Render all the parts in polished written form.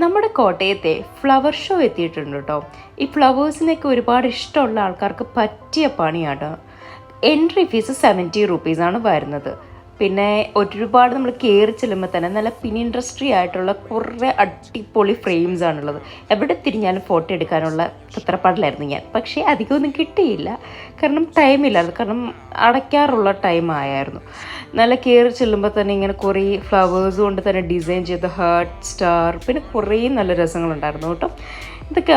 നമ്മുടെ കോട്ടയത്തെ flower show എത്തിയിട്ടുണ്ട് കേട്ടോ. ഈ ഫ്ലവേഴ്സിനൊക്കെ ഒരുപാട് ഇഷ്ടമുള്ള ആൾക്കാർക്ക് പറ്റിയ പണിയാണ്. എൻട്രി ഫീസ് 70 റുപ്പീസാണ് വരുന്നത്. പിന്നെ ഒരുപാട് നമ്മൾ കയറി ചെല്ലുമ്പോൾ തന്നെ നല്ല പിനിൻട്രസ്റ്റി ആയിട്ടുള്ള കുറേ അടിപൊളി ഫ്രെയിംസ് ആണുള്ളത്. എവിടെ തിരിഞ്ഞാലും ഫോട്ടോ എടുക്കാനുള്ള തത്രപ്പാടിലായിരുന്നു ഞാൻ. പക്ഷേ അധികമൊന്നും കിട്ടിയില്ല, കാരണം ടൈമില്ലായിരുന്നു. കാരണം അടയ്ക്കാറുള്ള ടൈം ആയിരുന്നു. നല്ല കയറി ചെല്ലുമ്പോൾ തന്നെ ഇങ്ങനെ കുറേ ഫ്ലവേഴ്സ് കൊണ്ട് തന്നെ ഡിസൈൻ ചെയ്ത ഹാർട്ട്, സ്റ്റാർ, പിന്നെ കുറേ നല്ല രസങ്ങളുണ്ടായിരുന്നു കേട്ടോ. ഇതൊക്കെ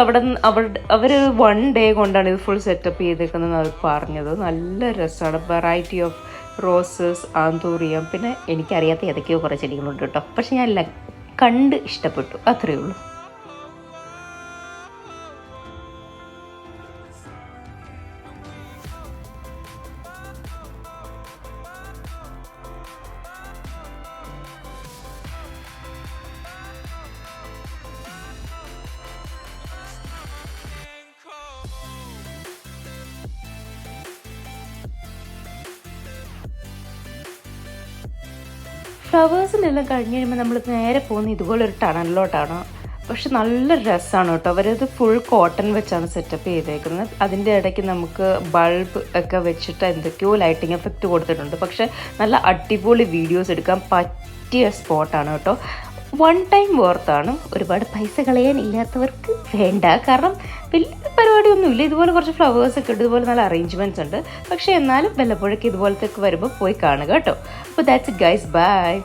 അവർ 1 ഡേ കൊണ്ടാണ് ഇത് ഫുൾ സെറ്റപ്പ് ചെയ്തേക്കുന്നത് അവർ പറഞ്ഞത്. നല്ല രസമാണ്. വെറൈറ്റി ഓഫ് റോസസ്, ആന്തൂറിയം, പിന്നെ എനിക്കറിയാത്ത ഏതൊക്കെയോ കുറേ ചെടികളുണ്ട് കേട്ടോ. പക്ഷെ ഞാൻ എല്ലാം കണ്ട് ഇഷ്ടപ്പെട്ടു, അത്രയേ ഉള്ളൂ. ഫ്ലവേഴ്സിനെല്ലാം കഴിഞ്ഞ് കഴിയുമ്പോൾ നമ്മൾ നേരെ പോകുന്നത് ഇതുപോലൊരു ടണലിലോട്ടാണ്. പക്ഷെ നല്ല രസമാണ് കേട്ടോ. അവരത് ഫുൾ കോട്ടൺ വെച്ചാണ് സെറ്റപ്പ് ചെയ്തേക്കുന്നത്. അതിൻ്റെ ഇടയ്ക്ക് നമുക്ക് ബൾബ് ഒക്കെ വെച്ചിട്ട് എന്തൊക്കെയോ ലൈറ്റിംഗ് എഫക്റ്റ് കൊടുത്തിട്ടുണ്ട്. പക്ഷെ നല്ല അടിപൊളി വീഡിയോസ് എടുക്കാൻ പറ്റിയ സ്പോട്ടാണ് കേട്ടോ. 1 ടൈം വർത്താണ്. ഒരുപാട് പൈസ കളയാൻ ഇല്ലാത്തവർക്ക് വേണ്ട, കാരണം വലിയ പരിപാടിയൊന്നുമില്ല. ഇതുപോലെ കുറച്ച് ഫ്ലവേഴ്സൊക്കെ ഉണ്ട്, ഇതുപോലെ നല്ല അറേഞ്ച്മെൻറ്റ്സ് ഉണ്ട്. പക്ഷേ എന്നാലും വല്ലപ്പോഴൊക്കെ ഇതുപോലത്തെ ഒക്കെ വരുമ്പോൾ പോയി കാണുക കേട്ടോ. അപ്പോൾ ദാറ്റ്സ് ഇറ്റ് ഗൈസ്, ബൈ.